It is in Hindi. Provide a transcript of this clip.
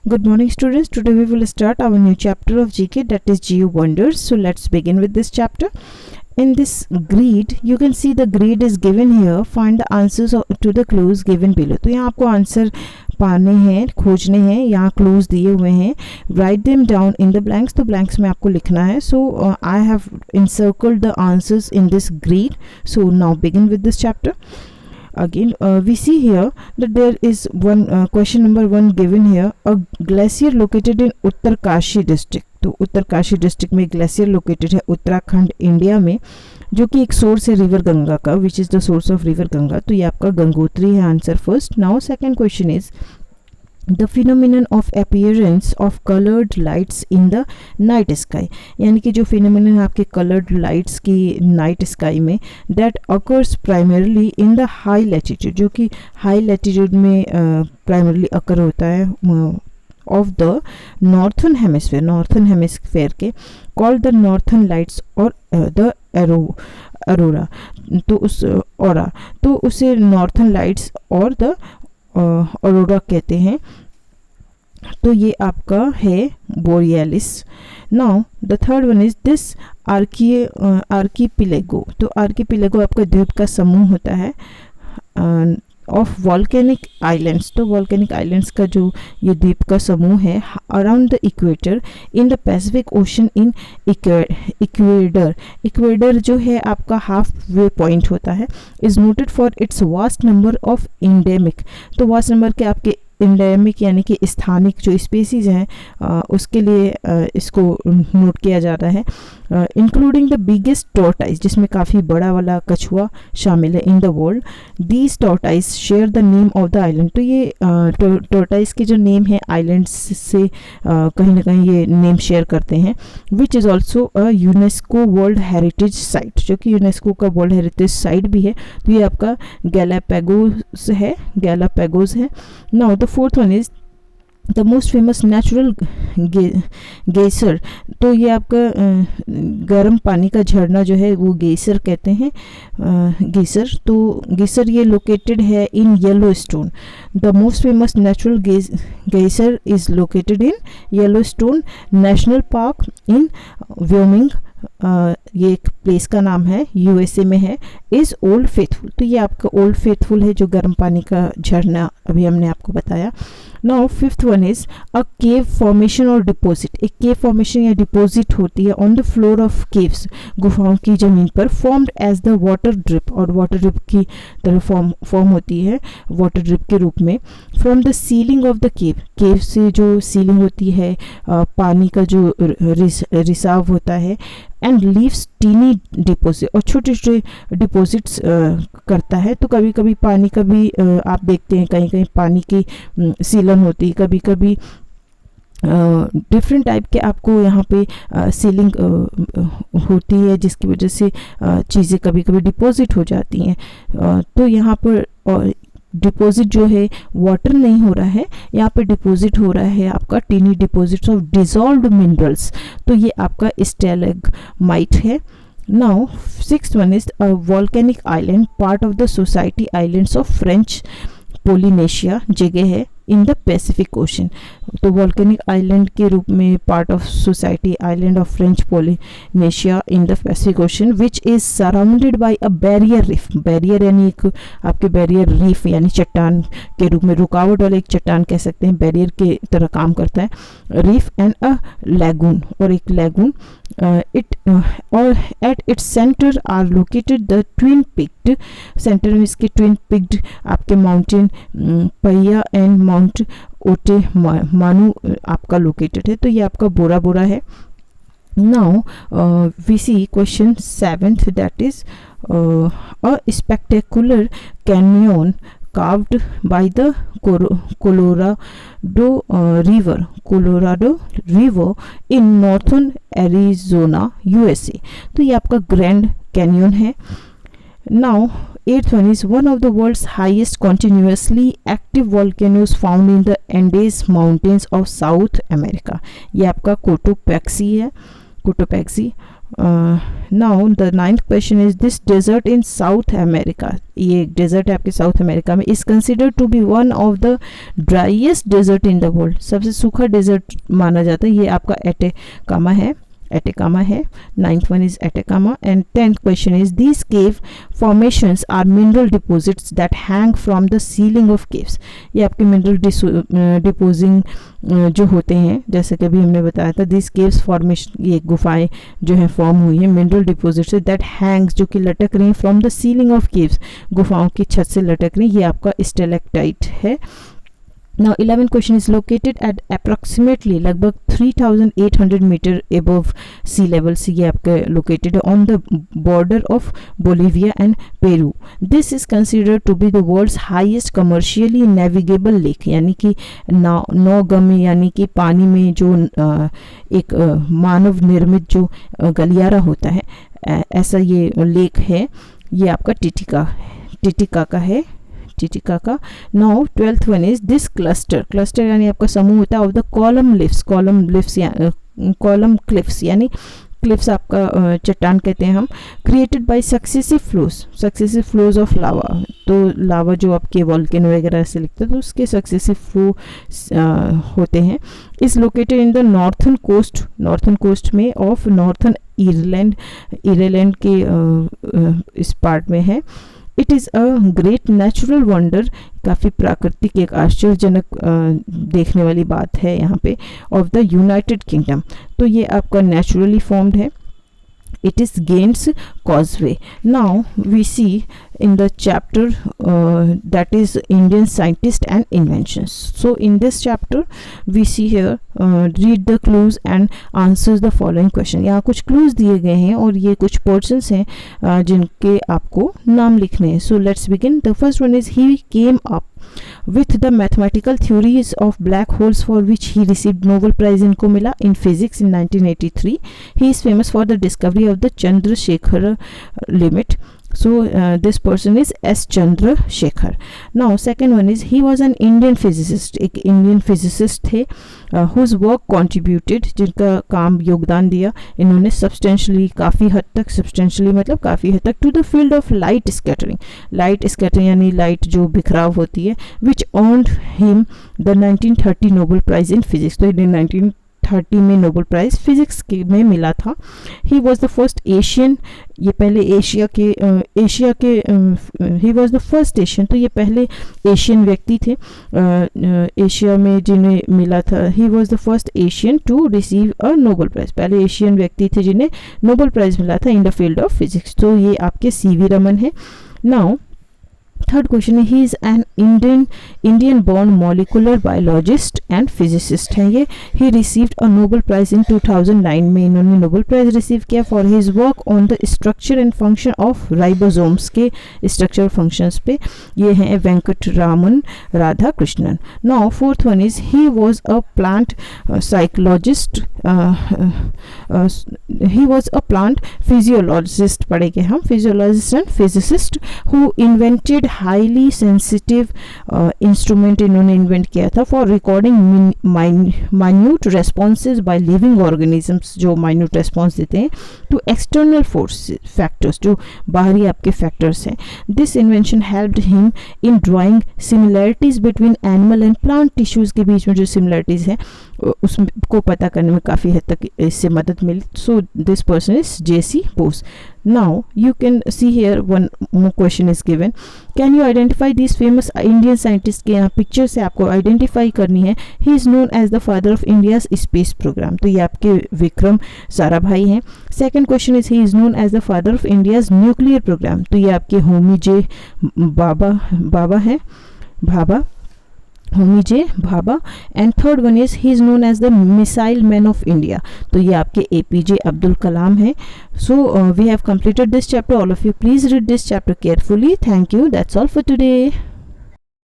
Good morning, students. Today we will start our new chapter of GK, that is Geo Wonders. So let's begin with this chapter. In this grid, you can see the grid is given here. Find the answers to the clues given below. तो यहाँ आपको आंसर पाने हैं, खोजने हैं. यहाँ क्लूज दिए हुए हैं. Write them down in the blanks. तो blanks में आपको लिखना है. So I have encircled the answers in this grid. So now begin with this chapter. Again we see here that there is one question number 1 given here. A glacier located in Uttarkashi district. तो उत्तरकाशी डिस्ट्रिक्ट में ग्लेशियर लोकेटेड है उत्तराखंड इंडिया में, जो कि एक सोर्स है रिवर गंगा का, which is the source of river Ganga. तो ये आपका गंगोत्री है answer first. Now second question is the phenomenon of appearance of coloured lights in the night sky. यानी कि जो फिनोमिनन है आपके कलर्ड लाइट्स की नाइट स्काई में, that occurs primarily in the high latitude, जो कि हाई लैटिट्यूड में प्राइमरली अकर होता है ऑफ द नॉर्थन हेमिस्फेयर के, कॉल्ड द नॉर्थन लाइट्स और द अरोरा. तो उस ऑरा, तो उसे नॉर्थन लाइट्स और द अरोरा कहते हैं. तो ये आपका है borealis. Now the third one is this archipelago. तो आर्कीपिलेगो आपका द्वीप का समूह होता है ऑफ वॉल्केनिक आइलैंड्स. तो वॉल्केनिक आइलैंड्स का जो ये द्वीप का समूह है around the equator in the Pacific Ocean in Ecuador. Ecuador जो है आपका हाफ वे पॉइंट होता है, is noted for its vast number of endemic. तो वास्ट नंबर के आपके इंडेमिक यानी कि स्थानिक जो स्पीसीज हैं उसके लिए इसको नोट किया जाता है. इंक्लूडिंग द बिगेस्ट टॉर्टाइज, जिसमें काफ़ी बड़ा वाला कछुआ शामिल है in the world. These tortoise share the name of the island. तो ये टॉर्टाइज के जो नेम है आइलैंड्स से कहीं ना कहीं ये नेम शेयर करते हैं. Which is also a UNESCO world heritage site, जो कि यूनेस्को का वर्ल्ड हेरिटेज साइट भी है. तो ये आपका गैलापेगोस है. Now the fourth one is the most famous natural geyser. तो ये आपका गर्म पानी का झरना जो है वो गेसर कहते हैं, गेसर. तो गेसर ये लोकेटेड है in Yellowstone. The most famous natural geyser is located in Yellowstone National Park in Wyoming. ये एक प्लेस का नाम है, यूएसए में है. Is Old Faithful. तो ये आपका ओल्ड फेथफुल है, जो गर्म पानी का झरना अभी हमने आपको बताया. Now fifth one is a cave formation और डिपॉजिट. एक केव फॉर्मेशन या डिपॉजिट होती है on the floor of caves, गुफाओं की ज़मीन पर, formed as the water drip. और वाटर ड्रिप की तरह फॉर्म होती है वाटर ड्रिप के रूप में. From the ceiling of the cave से जो सीलिंग होती है पानी का जो रिसाव होता है. एंड लीव्स टीनी डिपोजिट, और छोटे छोटे डिपॉजिट्स करता है. तो कभी कभी पानी का भी आप देखते हैं कहीं कहीं पानी की सीलन होती है, कभी कभी डिफरेंट टाइप के आपको यहाँ पे सीलिंग होती है, जिसकी वजह से चीज़ें कभी कभी डिपॉजिट हो जाती हैं. तो यहाँ पर डिपॉजिट जो है वाटर नहीं हो रहा है, यहाँ पे डिपॉजिट हो रहा है आपका tiny deposits of dissolved minerals. तो ये आपका स्टैलेग्माइट है. Now sixth one is a volcanic island, part of the Society Islands of French Polynesia, जगह है इन द पैसिफिक ओशन. तो वॉल्केनिक आइलैंड के रूप में part of Society island of French Polynesia in the Pacific Ocean, which is surrounded by a barrier reef. Barrier यानी एक आपके बैरियर रीफ यानी चट्टान के रूप में, रुकावट वाले एक चट्टान कह सकते हैं, बैरियर के तरह काम करता है. रीफ एंड अ लैगून, और एक लैगून. इट और at its center are located the twin peaked. Center में इसके ट्विन पिक्ड आपके mountain Pahia and Mount Otemanu आपका लोकेटेड है. तो ये आपका बोरा बोरा है. Now we see question 7th, that is a spectacular canyon carved by the Colorado River in northern Arizona, USA. तो ये आपका ग्रैंड कैनियन है. Now eighth one is one of the world's highest continuously active volcanoes found in the Andes Mountains of South America. ये आपका कोटोपैक्सी है, Cotopaxi. Now the 9th question is this desert in South America, ये एक डेजर्ट है आपके साउथ अमेरिका में, is considered to be one of the driest desert in the world, सबसे सूखा डेजर्ट माना जाता है। ये आपका एटेकामा है, एटेकामा है। 9th one is Atacama and 10th question is these cave formations are mineral deposits that hang from the ceiling of caves। ये आपके मिनरल डिपोजिंग जो होते हैं, जैसे कि अभी हमने बताया था, दिस केव्स फॉर्मेशन, ये गुफाएं जो है फॉर्म हुई है मिनरल डिपोजिट से, दैट हैंग्स जो कि लटक रही हैं from the ceiling of caves, गुफाओं की छत से लटक रही, ये आपका स्टेलेक्टाइट है। Now 11th question is located at approximately लगभग 3800 मीटर above sea level से ये आपका located है on the border of Bolivia and Peru। This is considered to be the world's highest commercially navigable lake, यानी कि नौगम्य यानी कि पानी में जो एक मानव निर्मित जो गलियारा होता है, ऐसा ये लेक है। ये आपका टिटिकाका है, Titicaca. Now 12th one is this cluster यानी आपका समूह होता है ऑफ द कॉलम क्लिफ्स यानी क्लिफ्स आपका चट्टान कहते हैं हम, created by successive flows of lava. तो लावा जो आपके वॉल्केनो वगैरह से लिखते हैं तो उसके सक्सेसिव फ्लो होते हैं। Is located in the northern coast में ऑफ नॉर्थन आयरलैंड के इस पार्ट में है। It is a great natural wonder, काफ़ी प्राकृतिक एक आश्चर्यजनक देखने वाली बात है यहाँ पे, ऑफ द यूनाइटेड किंगडम। तो ये आपका नेचुरली फॉर्म्ड है। It is Gaines Causeway. Now we see in the chapter that is Indian scientists and inventions. So in this chapter we see here read the clues and answers the following question. यहाँ कुछ clues दिए गए हैं और ये कुछ persons हैं जिनके आपको नाम लिखने हैं. So let's begin. The first one is he came up with the mathematical theories of black holes for which he received Nobel Prize इनको मिला in physics in 1983. He is famous for the discovery of the Chandrasekhar limit. So this person is S. Chandrasekhar. Now second one is he was an Indian physicist. एक Indian physicist थे whose work contributed, जिनका काम योगदान दिया इन्होंने substantially काफ़ी हद तक, substantially मतलब काफ़ी हद तक, to the field of light scattering. Light scattering यानी light जो बिखराव होती है, which earned him the 1930 Nobel Prize in Physics. तो इन्हें 1930 में नोबेल प्राइज़ फिजिक्स में मिला था. He was the first Asian, ये पहले एशिया के ही वॉज द फर्स्ट एशियन, तो ये पहले एशियन व्यक्ति थे एशिया में जिन्हें मिला था. He was the first Asian to receive a Nobel prize, पहले एशियन व्यक्ति थे जिन्हें नोबेल प्राइज़ मिला था in the field of physics. तो ये आपके CV रमन है. नाउ थर्ड क्वेश्चन है he is an Indian born molecular biologist and physicist है ये. He received a Nobel prize in 2009 में इन्होंने नोबेल प्राइज़ रिसीव किया for his work on the structure and function of ribosomes के स्ट्रक्चर फंक्शंस पे. ये हैं Venkataraman Radhakrishnan. Now fourth one is he was a plant psychologist, he was a plant physiologist पढ़ेंगे हम, physiologist and physicist who invented highly sensitive instrument इन्होंने इन्वेंट किया था for recording minute responses by living organisms, जो माइन्यूट रेस्पॉन्स देते हैं टू एक्सटर्नल फोर्स फैक्टर्स, जो बाहरी आपके फैक्टर्स हैं. This invention helped him in drawing similarities between animal and plant tissues के बीच में जो सिमिलैरिटीज़ हैं उसको पता करने में काफ़ी हद तक इससे मदद मिली. So this person is J.C. Bose. Now you can see here one more question is given. Can you identify these famous Indian scientists? के यहाँ पिक्चर से आपको आइडेंटिफाई करनी है. He is known as the father of India's space program. तो ये आपके विक्रम साराभाई हैं. Second question is he is known as the father of India's nuclear program. तो ये आपके होमी जे बाबा हैं, Homi J Bhabha. And third one is he is known as the missile man of India. तो ये आपके APJ अब्दुल कलाम है. So we have completed this chapter. All of you please read this chapter carefully. Thank you. That's all for today.